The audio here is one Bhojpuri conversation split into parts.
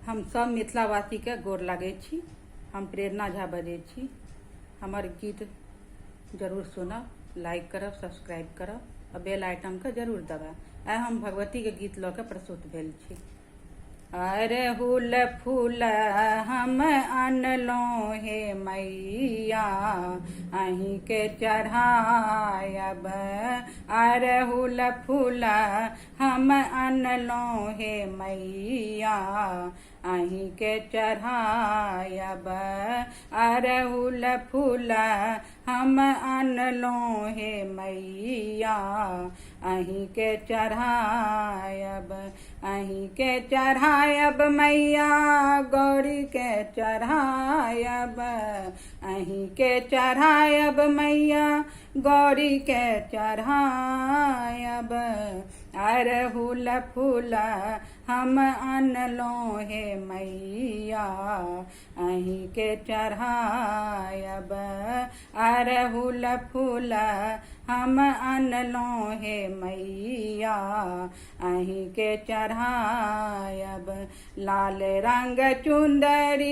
हम सब मिथिलावासी के गोर लागै छी। हम प्रेरणा झा बजै छी। हमर गीत जरूर सुनब, लाइक करब, सब्सक्राइब करब और बेल आइटम के जरूर दबाएब। आइ हम भगवती के गीत लऽ के प्रस्तुत भेल छी। अरहुल फूल हम अनलहुँ हे मैया, अहीं के चढ़ायब। अरहुल फूल हम अनलहुँ हे मैया, अहीं के चढ़ायब। अरहुल फूल हम अनलहुँ हे मैया, अहीं के चढ़ायब। अहीं के चढ़ायब मैया, गौरी के चढ़ायब। अहीं के चढ़ायब मैया, गौरी के चढ़ायब। अरहुल फूल हम अनलहुँ हे मैया, अहीं के चढ़ायब। अरहुल फूल हम अनलहुँ हे मैया, अहीं के चढ़ायब। लाल रंग चुंदरी,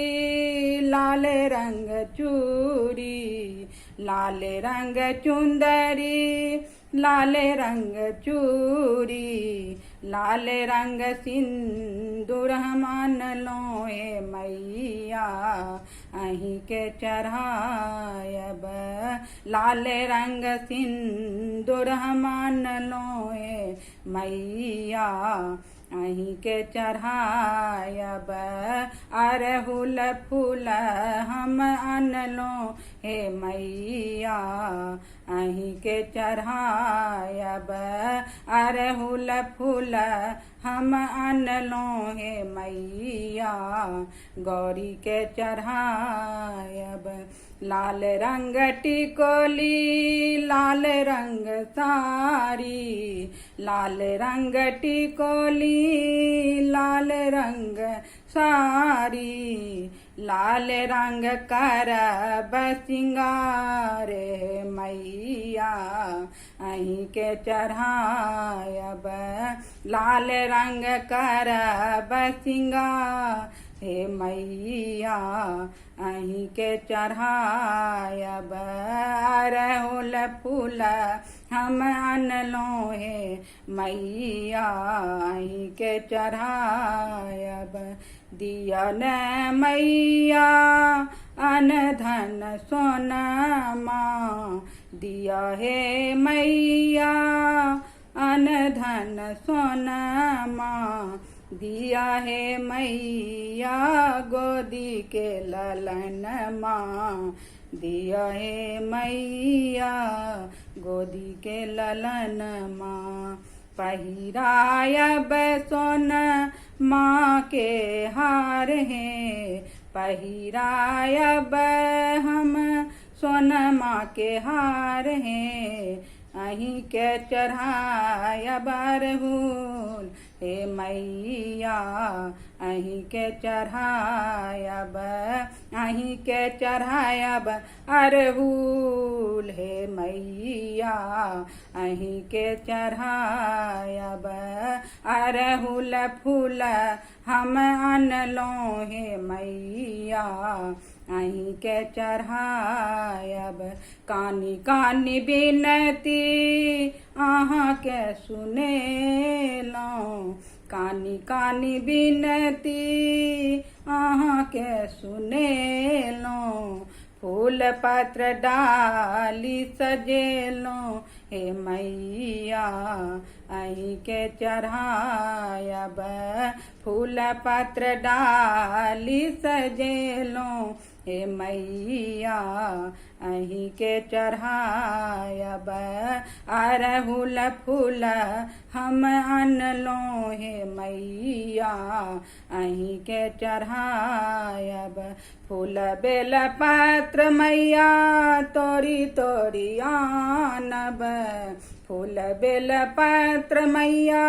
लाल रंग चूड़ी, लाल रंग चुंदरी, लाल रंग चूड़ी, लाल रंग सिंदूर हम अनलहुँ हे मैया, अहीं के चढ़ायब। लाल रंग सिंदूर हम अनलहुँ हे मैया, अहीं के चढ़ायब। अरहुल फूल हम अनलहुँ हे मैया, अहीं के चढ़ायब। अरहुल फूल हम अनलहुँ हे मैया, गौरी के चढ़ायब। लाल रंग टिकोली, लाल रंग साड़ी, लाल रंग टिकोली, लाल रंग साड़ी, लाल रंग करब सिंगार मैया, अहीं के चढ़ायब। लाल रंग करब सिंगार हे मैया, अहीं के चढ़ायब। अरहुल फूल हम अनलहुँ हे मैया, अहीं के चढ़ायब। दिया न मैया अन धन सोनमा, दिया हे मैया अन धन सोनमा, दिया हे मैया गोदी के ललनमा, दिया हे मैया गोदी के ललनमा। पहिरायब सोन माँ के हार है, पहिरायब हम सोन माँ के हार है, अहीं के चढ़ायब अरहुल हे मैया, अहीं के चढ़ायब। अहीं के चढ़ायब अरहुल हे मैया, अहीं के चढ़ायब। अरहुल फूल हम अनलहुँ हे मैया, अहीं के चढ़ायब। कानी कानी बिनती अहाँ के सुनेलहुँ, कानी कानी बिनती अहाँ के सुनेलहुँ। फूल पत्र डाली सजेलहुँ हे मैया, अहीं के चढ़ायब। फूल पत्र डाली सजेलहुँ हे मैया, अहीं के चढ़ायब। अरहुल फूल हम अनलहुँ हे मैया, अहीं के चढ़ायब। फूल बेल पत्र मैया तोरी तोरी आनब, फूल बेल पत्र मैया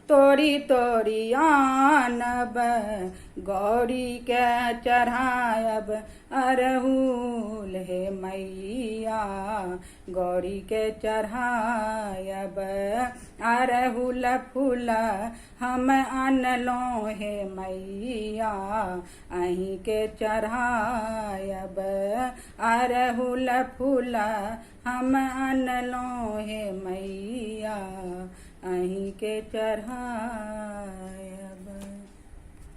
तोरी तोरी आनब गौरी के चढ़ायब अरहुल हे मैया गौरी के चढ़ायब अरहुल फूल हम अनलो हे मैया अहीं के चढ़ायब अरहुल फूल हम अनलो हे मैया अहीं के चढ़ायब।